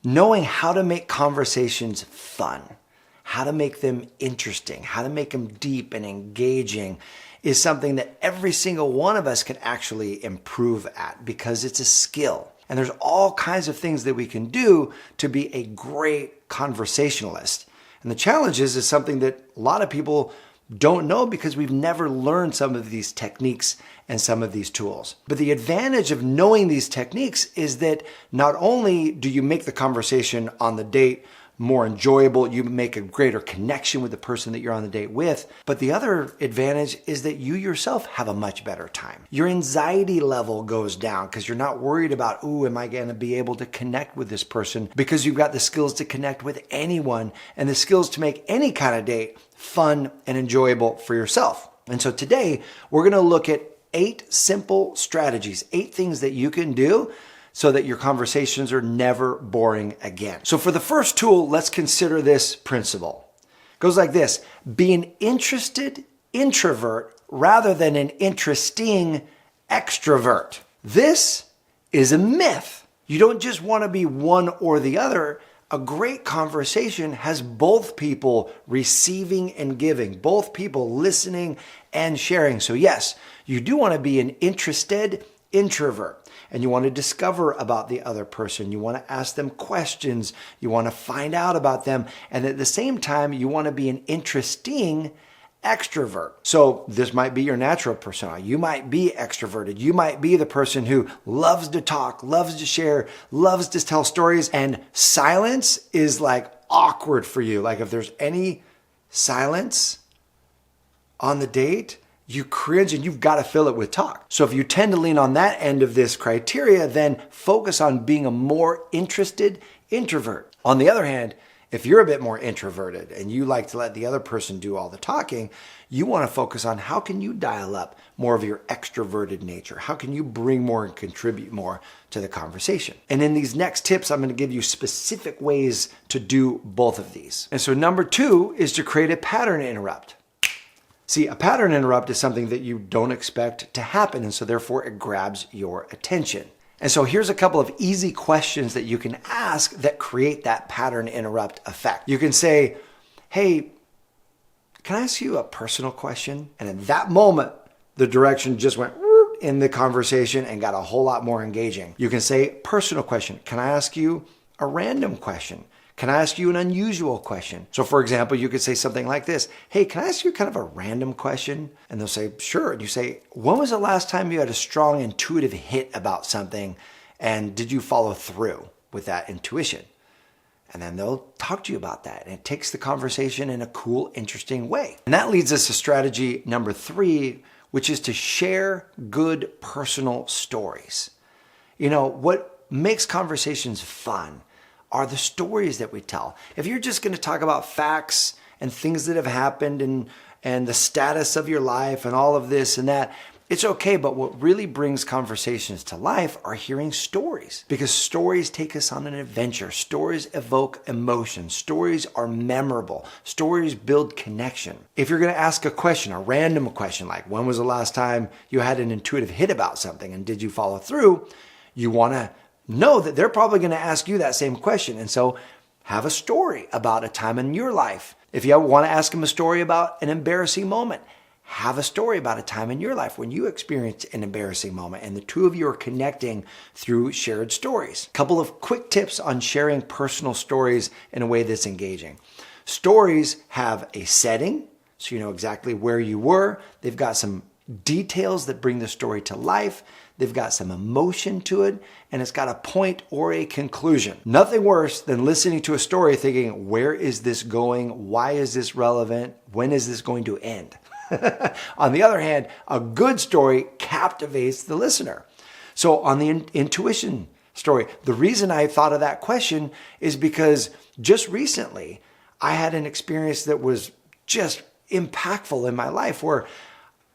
Knowing how to make conversations fun, how to make them interesting, how to make them deep and engaging is something that every single one of us can actually improve at because it's a skill. And there's all kinds of things that we can do to be a great conversationalist. And the challenge is something that a lot of people don't know because we've never learned some of these techniques and some of these tools. But the advantage of knowing these techniques is that not only do you make the conversation on the date more enjoyable, you make a greater connection with the person that you're on the date with, but the other advantage is that you yourself have a much better time. Your anxiety level goes down because you're not worried about, ooh, am I going to be able to connect with this person? Because you've got the skills to connect with anyone and the skills to make any kind of date fun and enjoyable for yourself. And so today we're going to look at 8 simple strategies, 8 things that you can do so that your conversations are never boring again. So for the first tool, let's consider this principle. It goes like this: be an interested introvert rather than an interesting extrovert. This is a myth. You don't just want to be one or the other. A great conversation has both people receiving and giving, both people listening and sharing. So yes, you do want to be an interested introvert. And you want to discover about the other person. You want to ask them questions. You want to find out about them. And at the same time, you want to be an interesting extrovert. So this might be your natural persona. You might be extroverted. You might be the person who loves to talk, loves to share, loves to tell stories. And silence is like awkward for you. Like if there's any silence on the date, you cringe and you've got to fill it with talk. So if you tend to lean on that end of this criteria, then focus on being a more interested introvert. On the other hand, if you're a bit more introverted and you like to let the other person do all the talking, you want to focus on how can you dial up more of your extroverted nature? How can you bring more and contribute more to the conversation? And in these next tips, I'm going to give you specific ways to do both of these. And so number 2 is to create a pattern interrupt. See, a pattern interrupt is something that you don't expect to happen, and so therefore it grabs your attention. And so here's a couple of easy questions that you can ask that create that pattern interrupt effect. You can say, hey, can I ask you a personal question? And at that moment, the direction just went in the conversation and got a whole lot more engaging. You can say, personal question. Can I ask you a random question? Can I ask you an unusual question? So for example, you could say something like this: hey, can I ask you kind of a random question? And they'll say, sure. And you say, when was the last time you had a strong intuitive hit about something? And did you follow through with that intuition? And then they'll talk to you about that. And it takes the conversation in a cool, interesting way. And that leads us to strategy number 3, which is to share good personal stories. You know, what makes conversations fun are the stories that we tell. If you're just going to talk about facts and things that have happened and the status of your life and all of this and that, it's okay. But what really brings conversations to life are hearing stories, because stories take us on an adventure. Stories evoke emotion. Stories are memorable. Stories build connection. If you're going to ask a question, a random question, like when was the last time you had an intuitive hit about something and did you follow through, you want to know that they're probably going to ask you that same question. And so have a story about a time in your life. If you want to ask them a story about an embarrassing moment, have a story about a time in your life when you experienced an embarrassing moment and the two of you are connecting through shared stories. A couple of quick tips on sharing personal stories in a way that's engaging. Stories have a setting, so you know exactly where you were. They've got some details that bring the story to life. They've got some emotion to it, and it's got a point or a conclusion. Nothing worse than listening to a story thinking, where is this going? Why is this relevant? When is this going to end? On the other hand, a good story captivates the listener. So on the intuition story, the reason I thought of that question is because just recently I had an experience that was just impactful in my life where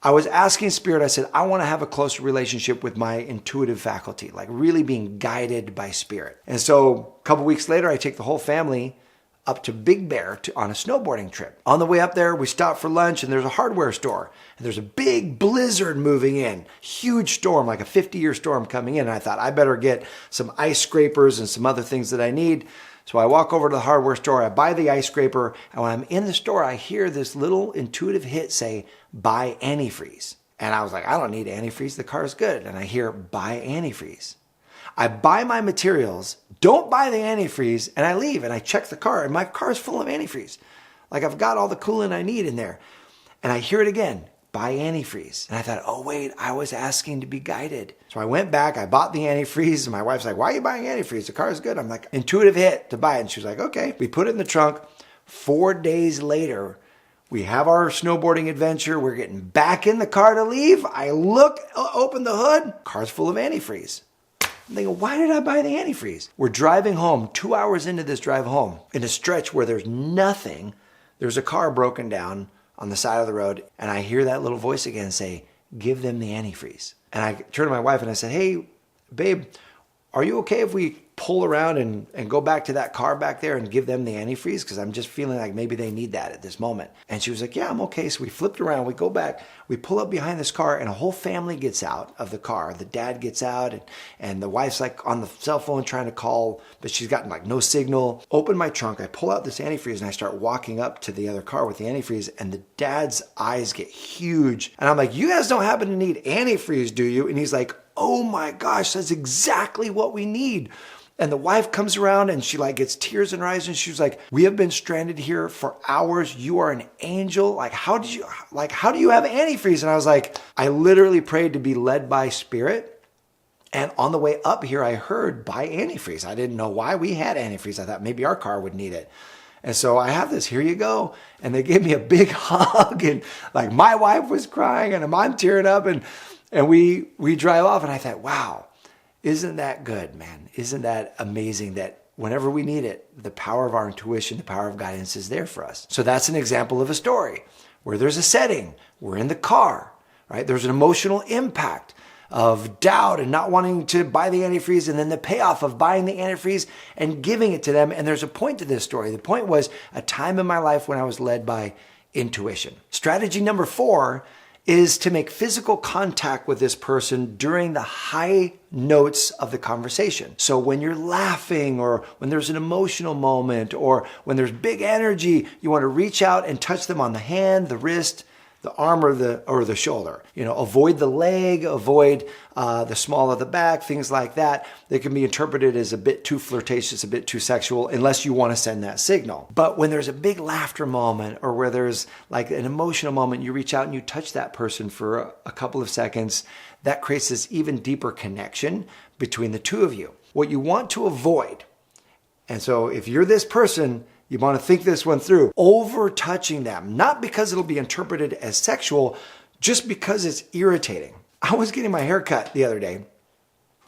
I was asking Spirit, I said, I want to have a closer relationship with my intuitive faculty, like really being guided by Spirit. And so a couple weeks later, I take the whole family up to Big Bear on a snowboarding trip. On the way up there, we stopped for lunch and there's a hardware store. And there's a big blizzard moving in, huge storm, like a 50-year storm coming in. And I thought I better get some ice scrapers and some other things that I need. So I walk over to the hardware store, I buy the ice scraper, and when I'm in the store, I hear this little intuitive hit say, buy antifreeze. And I was like, I don't need antifreeze, the car's good. And I hear, buy antifreeze. I buy my materials, don't buy the antifreeze, and I leave and I check the car and my car's full of antifreeze. Like I've got all the coolant I need in there. And I hear it again, buy antifreeze. And I thought, oh wait, I was asking to be guided. So I went back, I bought the antifreeze, and my wife's like, why are you buying antifreeze? The car's good. I'm like, intuitive hit to buy it. And she was like, okay. We put it in the trunk. 4 days later, we have our snowboarding adventure. We're getting back in the car to leave. I look, open the hood, car's full of antifreeze. I'm thinking, why did I buy the antifreeze? We're driving home, 2 hours into this drive home, in a stretch where there's nothing. There's a car broken down on the side of the road, and I hear that little voice again say, give them the antifreeze. And I turned to my wife and I said, hey, babe, are you okay if we pull around and go back to that car back there and give them the antifreeze? Because I'm just feeling like maybe they need that at this moment. And she was like, yeah, I'm okay. So we flipped around, we go back, we pull up behind this car, and a whole family gets out of the car. The dad gets out, and the wife's like on the cell phone trying to call, but she's got like no signal. Open my trunk, I pull out this antifreeze, and I start walking up to the other car with the antifreeze, and the dad's eyes get huge. And I'm like, you guys don't happen to need antifreeze, do you? And he's like, oh my gosh, that's exactly what we need. And the wife comes around and she like gets tears in her eyes and she's like, we have been stranded here for hours. You are an angel. Like, how do you have antifreeze? And I was like, I literally prayed to be led by spirit. And on the way up here, I heard buy antifreeze. I didn't know why we had antifreeze. I thought maybe our car would need it. And so I have this, here you go. And they gave me a big hug and like my wife was crying and I'm tearing up and we drive off and I thought, wow. Isn't that good, man? Isn't that amazing that whenever we need it, the power of our intuition, the power of guidance is there for us? So that's an example of a story where there's a setting, we're in the car, right? There's an emotional impact of doubt and not wanting to buy the antifreeze and then the payoff of buying the antifreeze and giving it to them. And there's a point to this story. The point was a time in my life when I was led by intuition. Strategy number 4 is to make physical contact with this person during the high notes of the conversation. So when you're laughing or when there's an emotional moment or when there's big energy, you want to reach out and touch them on the hand, the wrist, the arm or the shoulder. You know, avoid the leg, avoid the small of the back, things like that. They can be interpreted as a bit too flirtatious, a bit too sexual, unless you want to send that signal. But when there's a big laughter moment or where there's like an emotional moment, you reach out and you touch that person for a couple of seconds. That creates this even deeper connection between the two of you. What you want to avoid, and so if you're this person, you want to think this one through. Over touching them, not because it'll be interpreted as sexual, just because it's irritating. I was getting my hair cut the other day,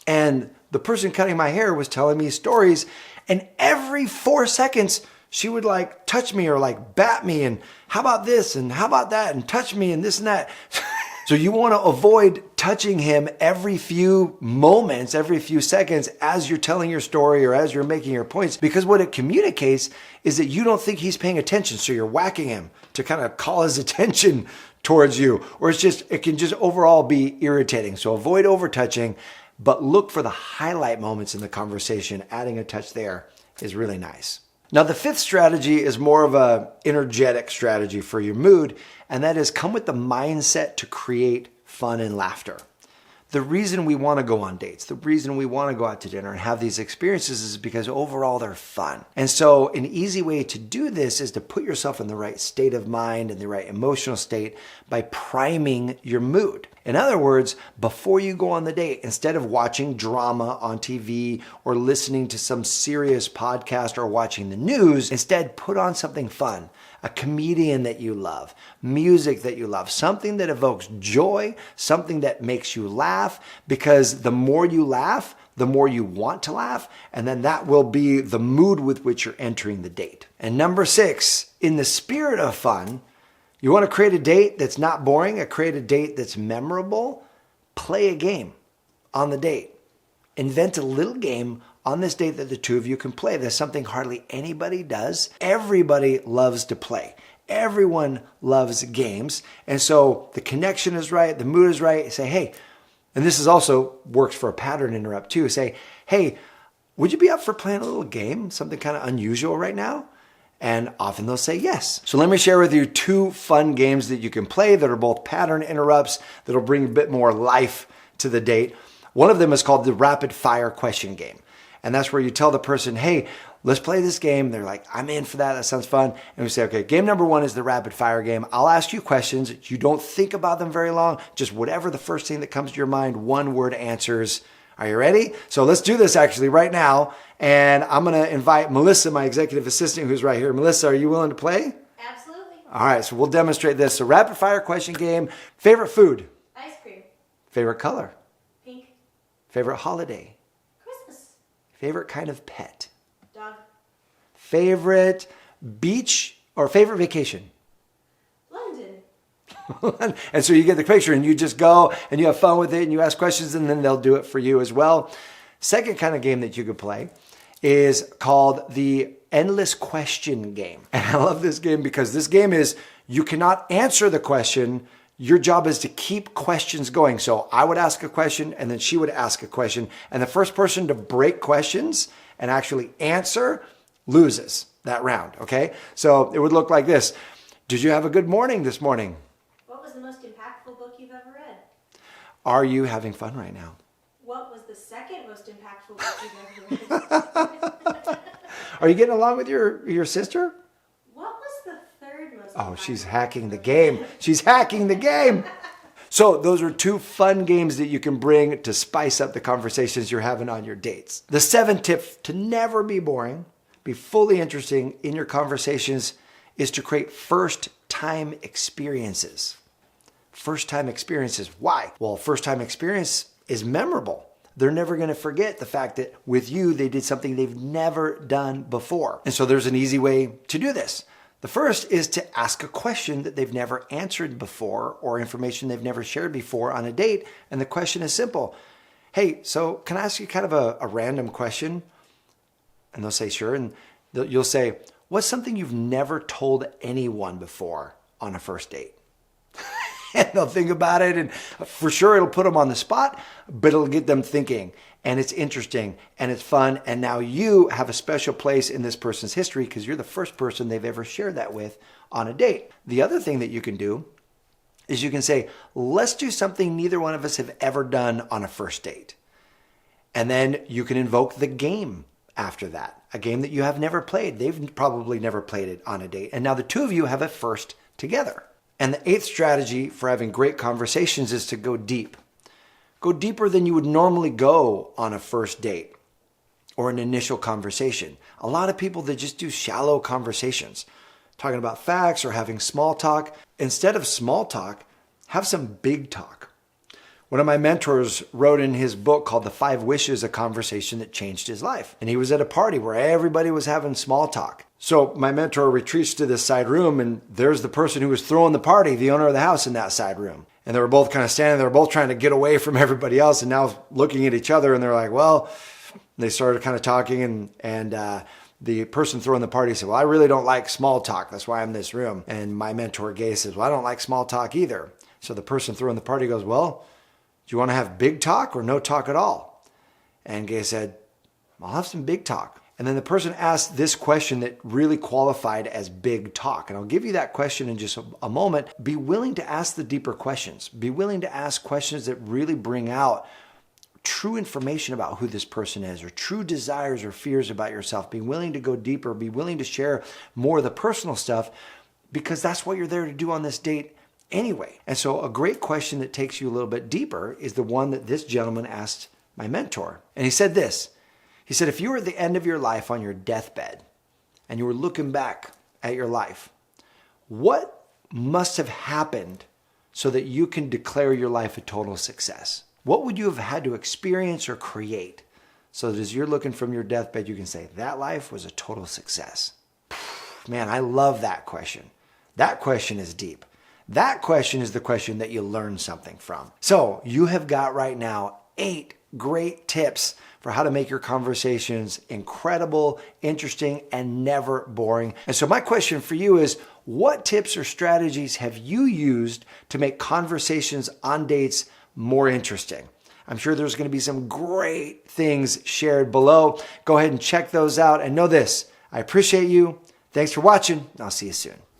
and the person cutting my hair was telling me stories, and every 4 seconds, she would like touch me or like bat me, and how about this, and how about that, and touch me, and this and that. So you want to avoid touching him every few moments, every few seconds as you're telling your story or as you're making your points, because what it communicates is that you don't think he's paying attention. So you're whacking him to kind of call his attention towards you, or it can just overall be irritating. So avoid over touching, but look for the highlight moments in the conversation. Adding a touch there is really nice. Now, the 5th strategy is more of an energetic strategy for your mood, and that is come with the mindset to create fun and laughter. The reason we want to go on dates, the reason we want to go out to dinner and have these experiences is because overall they're fun. And so an easy way to do this is to put yourself in the right state of mind and the right emotional state by priming your mood. In other words, before you go on the date, instead of watching drama on TV or listening to some serious podcast or watching the news, instead put on something fun. A comedian that you love, music that you love, something that evokes joy, something that makes you laugh, because the more you laugh, the more you want to laugh, and then that will be the mood with which you're entering the date. And number 6, in the spirit of fun, you want to create a date that's not boring, create a date that's memorable, play a game on the date. Invent a little game on this date that the two of you can play. There's something hardly anybody does. Everybody loves to play. Everyone loves games. And so the connection is right, the mood is right. Say, hey, and this is also works for a pattern interrupt too. Say, hey, would you be up for playing a little game? Something kind of unusual right now? And often they'll say yes. So let me share with you two fun games that you can play that are both pattern interrupts that'll bring a bit more life to the date. One of them is called the rapid fire question game. And that's where you tell the person, hey, let's play this game. They're like, I'm in for that. That sounds fun. And we say, okay, game number one is the rapid fire game. I'll ask you questions. You don't think about them very long. Just whatever the first thing that comes to your mind, one word answers. Are you ready? So let's do this actually right now. And I'm going to invite Melissa, my executive assistant, who's right here. Melissa, are you willing to play? Absolutely. All right, so we'll demonstrate this. So rapid fire question game. Favorite food? Ice cream. Favorite color? Pink. Favorite holiday? Christmas. Favorite kind of pet? Dog. Favorite beach or favorite vacation? London. And so you get the picture and you just go and you have fun with it and you ask questions and then they'll do it for you as well. Second kind of game that you could play is called the endless question game. And I love this game because this game is you cannot answer the question. Your job is to keep questions going. So I would ask a question and then she would ask a question. And the first person to break questions and actually answer loses that round, okay? So it would look like this. Did you have a good morning this morning? What was the most impactful book you've ever read? Are you having fun right now? What was the second most impactful book you've ever read? Are you getting along with your sister? What was the third most Oh, she's impactful hacking book the you've game. ever read? She's hacking the game. So those are two fun games that you can bring to spice up the conversations you're having on your dates. The 7th tip to never be boring, be fully interesting in your conversations is to create first-time experiences. First-time experiences. Why? Well, first-time experience is memorable. They're never going to forget the fact that with you, they did something they've never done before. And so there's an easy way to do this. The first is to ask a question that they've never answered before or information they've never shared before on a date. And the question is simple. Hey, so can I ask you kind of a random question? And they'll say, sure. And you'll say, what's something you've never told anyone before on a first date? And they'll think about it, and for sure it'll put them on the spot, but it'll get them thinking, and it's interesting, and it's fun, and now you have a special place in this person's history because you're the first person they've ever shared that with on a date. The other thing that you can do is you can say, let's do something neither one of us have ever done on a first date. And then you can invoke the game after that, a game that you have never played. They've probably never played it on a date, and now the two of you have a first together. And the 8th strategy for having great conversations is to go deep. Go deeper than you would normally go on a first date or an initial conversation. A lot of people that just do shallow conversations, talking about facts or having small talk. Instead of small talk, have some big talk. One of my mentors wrote in his book called The 5 Wishes, a conversation that changed his life. And he was at a party where everybody was having small talk. So my mentor retreats to this side room and there's the person who was throwing the party, the owner of the house in that side room. And they were both kind of standing there, both trying to get away from everybody else and now looking at each other and they're like, well, they started kind of talking and the person throwing the party said, well, I really don't like small talk. That's why I'm in this room. And my mentor, Gay, says, well, I don't like small talk either. So the person throwing the party goes, well, do you want to have big talk or no talk at all? And Gay said, I'll have some big talk. And then the person asked this question that really qualified as big talk. And I'll give you that question in just a moment. Be willing to ask the deeper questions. Be willing to ask questions that really bring out true information about who this person is or true desires or fears about yourself. Be willing to go deeper. Be willing to share more of the personal stuff because that's what you're there to do on this date anyway. And so a great question that takes you a little bit deeper is the one that this gentleman asked my mentor. And he said this. He said, if you were at the end of your life on your deathbed and you were looking back at your life, what must have happened so that you can declare your life a total success? What would you have had to experience or create so that as you're looking from your deathbed, you can say, that life was a total success? Man, I love that question. That question is deep. That question is the question that you learn something from. So you have got right now 8 great tips for how to make your conversations incredible, interesting, and never boring. And so my question for you is, what tips or strategies have you used to make conversations on dates more interesting? I'm sure there's going to be some great things shared below. Go ahead and check those out and know this: I appreciate you. Thanks for watching. I'll see you soon.